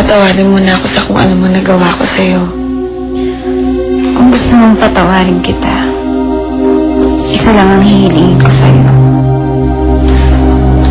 patawarin mo na ako sa kung ano mo nagawa ko sa'yo. Kung gusto mong patawarin kita, isa lang ang hihilingin ko sa'yo.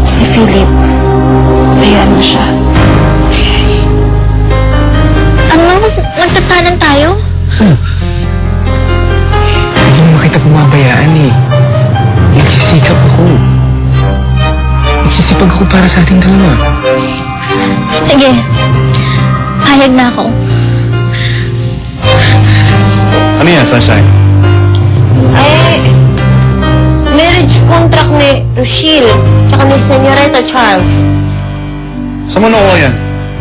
Si Philip, hayaan mo siya. I see. Ano? Magtatanan tayo? Hindi naman kita pumabayaan eh. Nagsisikap ako. Nagsisipag ako para sa ating dalawa. Sige. Payag na ako. Ano yan, Sunshine? Ay, marriage contract ni Rochelle tsaka ni Senyorita Charles. Saan mo nakuha yan?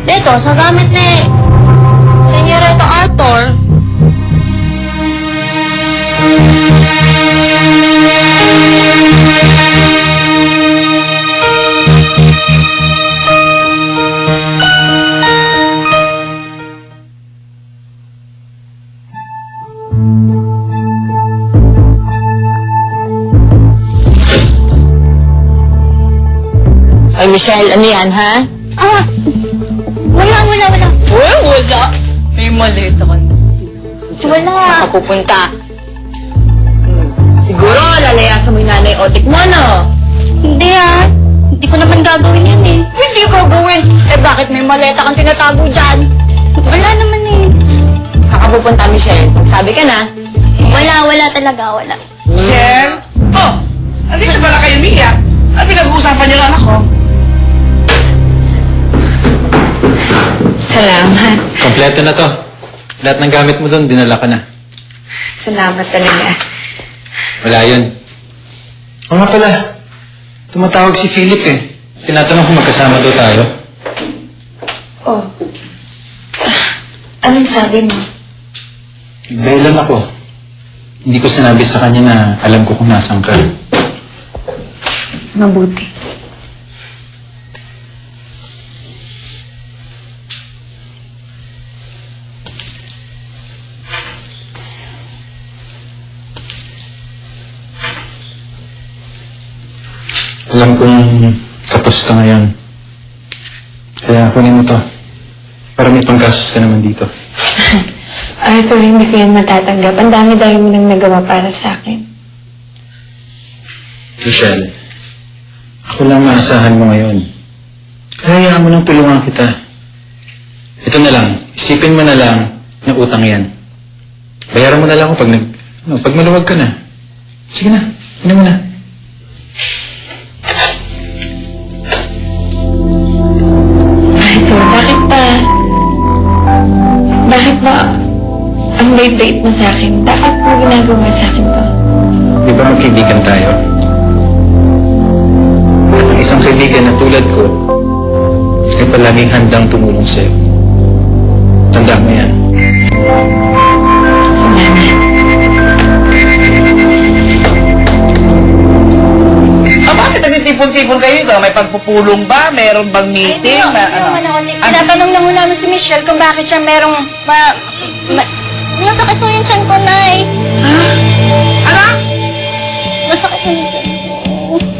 Dito, sa gamit ni Senyorita Arthur. Ay, Michelle, ano yan, ha? Wala. Uy, wala. May maleta ka na. Wala. Saan ka pupunta? Siguro, lalayasan mo yung nanay otik mo, no? Hindi Hindi ko naman gagawin yan eh. Hindi ko gawin. Eh, bakit may maleta kang tinatago dyan? Wala naman eh. Saan ka pupunta, Michelle? Magsabi ka na. Wala talaga, wala. Michelle? Oh, andito pala kayo, Mia. Ano pinag-uusapan niyo ng anak ko? Salamat. Kompleto na to. Lahat ng gamit mo doon, dinala ka na. Salamat talaga. Wala yun. O nga pala, tumatawag si Philip eh. Tinatanong kung magkasama daw tayo. Oh. Anong sabi mo? Bailan ako. Hindi ko sinabi sa kanya na alam ko kung nasan ka. Mabuti. Alam kong tapos ka ngayon. Kaya kunin mo to. Para may panggastos ka naman dito. Arthur, hindi ko yan matatanggap. Ang dami-dami mo nang nagawa para sa akin. Michelle, ako lang maasahan mo ngayon. Kaya hayaan mo nang tulungan kita. Ito na lang, isipin mo na lang na utang yan. Bayaran mo na lang ako pag maluwag ka na. Sige na, inom mo na. Arthur, bakit ba ang bait-bait mo sa akin? Bakit mo ginagawa sa akin to? Di ba magkaibigan tayo? At ang isang kaibigan na tulad ko ay palaging handang tumulong sa'yo. Tanda mo yan. Salamat. Bakit nagtitipon-tipon kayo dito? May pagpupulong ba? Meron bang meeting? Tinatanong lang muna namin si Michelle kung bakit siya merong masakit mo yung tiyan ko, Nay. Ano? Masakit mo yung tiyan ko.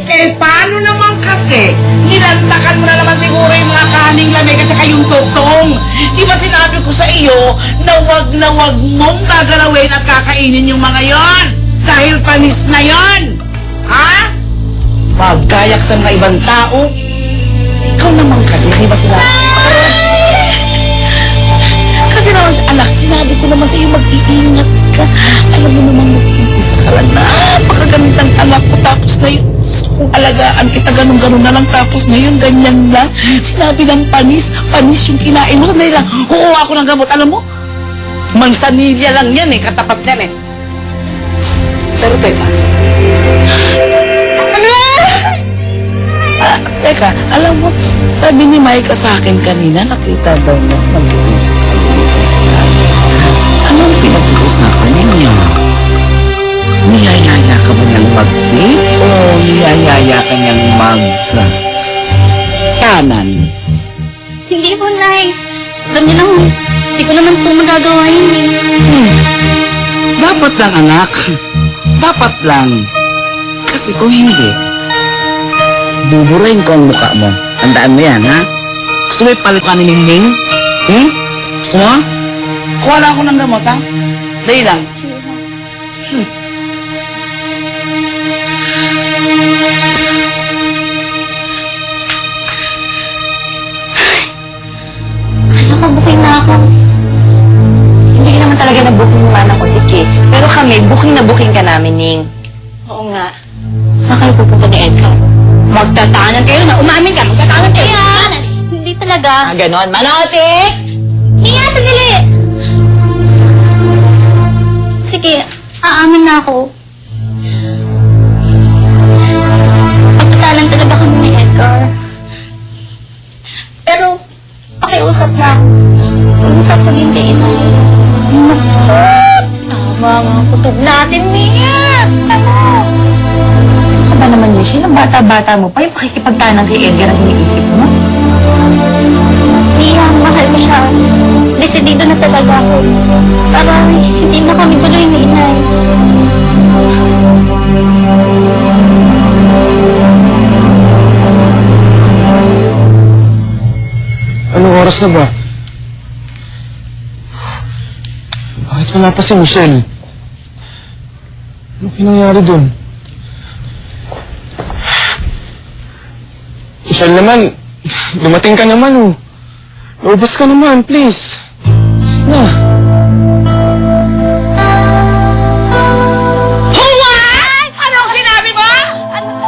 Eh, paano naman kasi? Nilantakan mo na naman siguro yung mga kaning lamig at saka yung totong. Di ba sinabi ko sa iyo na wag mong gagalawin at kakainin yung mga yon? Dahil panis na yon. Ha? Pagkayak sa mga ibang tao. Ikaw naman kasi, di ba sinabi? Kasi naman, anak, sinabi ko naman sa iyo mag-iingat ka. Alam mo naman, mag-iisa ka lang. Napakagandang anak ko. Tapos ngayon, kung alagaan kita, ganun-ganun na lang. Tapos ngayon, ganyan lang. Sinabi ng panis yung kinain mo. Sandali lang, kukuha ako ng gamot. Alam mo, mansanilya lang yan eh, katapat yan eh. Pero teka. Teka, alam mo, sabi ni Micah sa akin kanina, nakita daw na mag-uusap kayo. Anong pinag-uusapan ninyo? Niyayaya ka ba niyang mag-date o niyayaya ka niyang mag-kanan? Hindi po, Nay. Alam niyo lang, hindi ko naman po magagawa yun eh. Dapat lang, anak. Dapat lang. Kasi kung hindi, buburahin ko ang mukha mo. Tandaan mo yan, ha? Gusto mo ipalit ka ni Ming? Gusto mo? Kuha na ako ng gamot, ha? Dali lang. Nakabuking na ako. Hindi ka naman talaga na-booking yung anak ko, Tiki. Pero kami, booking na booking ka namin, Ning. Oo nga. Saan kayo pupunta ni Edgar? Magtatanan kayo na umamin ka. Magtatanan kayo. Yan! Hindi talaga. Ganon. Manotik! Mia, sandali! Sige, aamin na ako. Pagtatalan talaga kami ni Edgar. Pero, pakiusap lang. Huwag mo sasabihin kay Inay. Tama nga. Kutub natin niya. Ano? Ano ka ba naman, Michelle? Ang bata-bata mo pa, yung pakikipagtanang kay Edgar ang iniisip mo? Mia, mahal ko siya. Desidido na talaga ako. Para hindi na kami tuloy ni Inay. Anong oras na ba? Bakit wala pa si Michelle? Ano kinangyari dun? Michelle naman, dumating ka naman oh. Lumabas ka naman, please. Na. Huwag! Anong sinabi mo?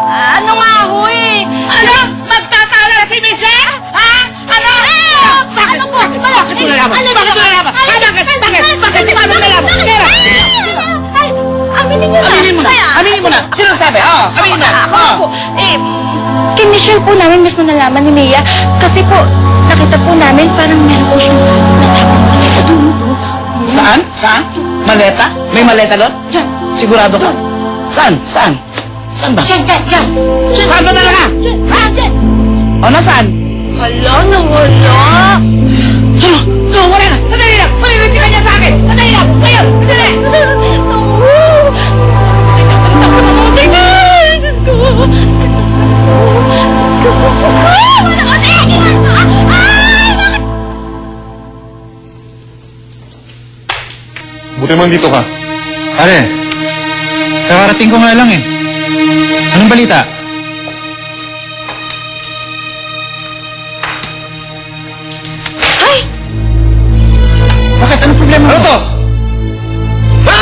Ano nga, huy? Ano? Magtatala na si Michelle? Ha? Ano? Bakit? Ano po? Bakit mo nalaman? Bakit mo nalaman? Bakit mo nalaman? Kera! Aminin niyo na. Aminin mo na! Aminin mo na! Sino sabi? Aminin mo! Ako, kay Michelle po namin mismo nalaman ni Mia. Kasi po, nakita po namin parang meron po siyang natapang maleta doon. Saan? Saan? Maleta? May maleta doon? Diyan. Sigurado ka? Saan? Saan? Saan ba? Diyan. Saan ba talaga? Ha? O, nasaan? Hala, nawala. Wala na! Sandali lang! Palilinti ka niya sa akin! Sandali lang! Ngayon! Sandali! Buti mo dito ka. Pare, kakarating ko nga lang eh. Anong balita? Bakit? Anong problema mo? Ano to? Ha?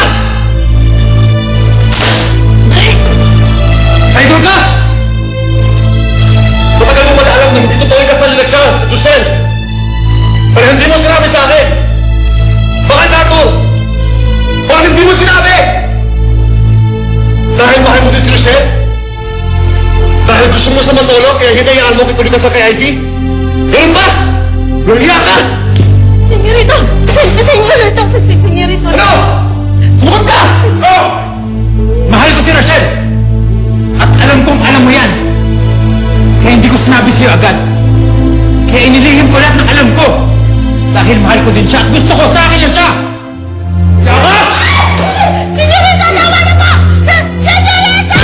Idol ka! Matagal mo pala alam na hindi totoo yung kasal ni Rachel sa Dushel. Pero hindi mo sinabi sa akin. Bakit nato? Bakit hindi mo sinabi? Dahil mahal mo din si Rachel? Dahil gusto mo sa masolo kaya hinayaan mo kituloy ka sa kay Ivy? Ganun ba? Luliya ka! Senyorito! Senyorito! Senyorito! Ano? Sumunod ka! Oh! Mahal ko si Rachel! At alam kong alam mo yan! Kaya hindi ko sinabi sa'yo agad. Kaya inilihim ko lahat ng alam ko. Dahil mahal ko din siya at gusto ko sa akin yan siya! Yawa! Senyorito! Tama na po! Senyorito!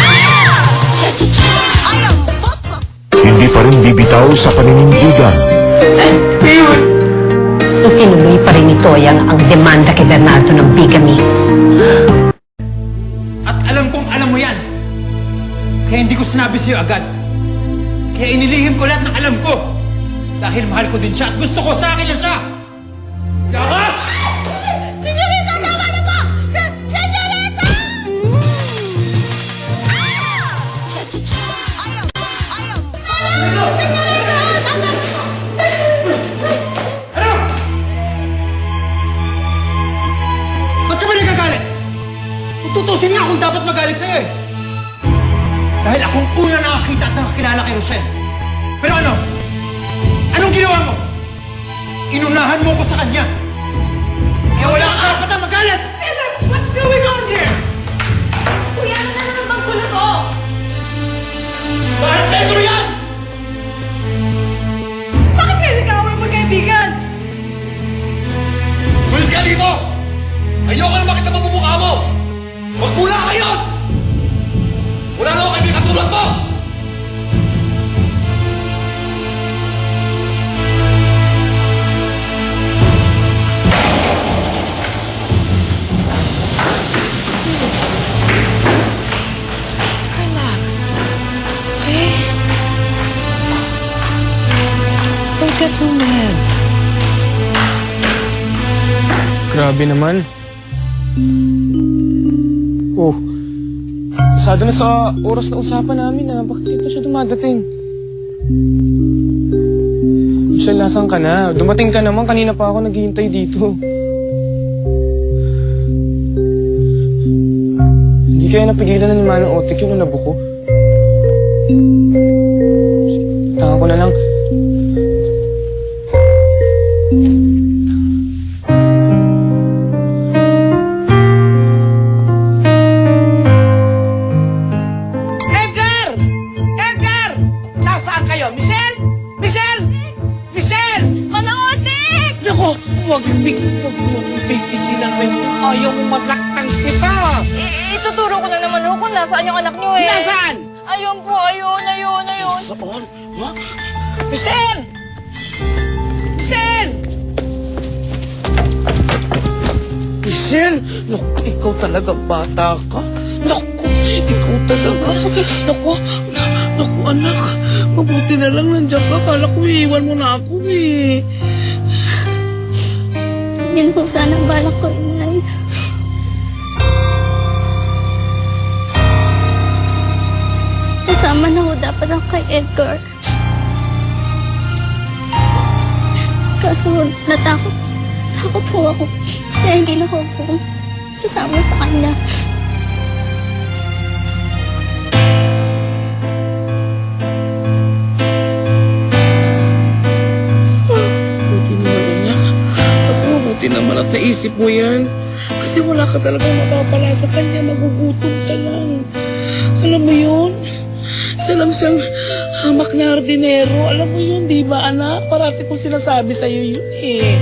Ayaw! Hindi pa rin bibitaw sa paninindigan. Itinuloy pa rin ni Toyang ang demanda kay Bernardo ng bigamy. At alam kong alam mo yan. Kaya hindi ko sinabi sa'yo agad. Kaya inilihim ko lahat ng alam ko. Dahil mahal ko din siya at gusto ko sa akin yan siya! Yawa! Senyorito! Tama na po! Senyorito! Ayaw! Ayaw! Ba't ka ba nagagalit? Kung tutusin nga kung dapat magalit sa'yo eh. Dahil akong una nakakita at nakakilala kay Rochelle. Pero ano? Anong ginawa mo? Inunahan mo ko sa kanya. Kaya wala kang karapatan magalit! What's going on here? Kuya, ano na naman bang gulo to? Bakit Pedro yan? Bakit kayo nag-away magkaibigan? Pulis ka dito! Ayoko na makita mabubukha mo! Magmula kayo! Wala na ako kaibigan katulad mo! Gentleman. Grabe naman. Oh, pasado na sa oras na usapan namin ha. Bakit di pa siya dumadating? Michelle, nasan ka na? Dumating ka naman. Kanina pa ako naghihintay dito. Hindi kaya napigilan na ni Manong Otik yung nabuko? Tangan ko na lang. Edgar! Edgar! Nasaan kayo? Michelle? Michelle? Michelle! Manong Otik! Naku, huwag mo pipigilan mo. Ayaw mo masaktan kita. Ituturo ko na naman ho kung nasaan yung anak niyo eh. Nasaan? Ayun po, ayun. Saan? Ha? Michelle! Michelle! Michelle! Naku, ikaw talaga bata ka. Naku, ikaw talaga. Naku, anak. Mabuti na lang nandiyan ka. Kala ko iiwan mo na ako eh. Yun po sana balak ko, Inay. Kasama na ho dapat ako kay Edgar. Kaso natakot ho ako. Kaya hindi na ho ako kasama sa kanya. Buti naman, anak. Ako, buti naman at naisip mo yan. Kasi wala ka talagang mapapala sa kanya. Magugutom ka lang. Alam mo yun? Isa lang siyang hamak na hardinero. Alam mo yun, di ba, anak? Parati kong sinasabi sa'yo yun eh.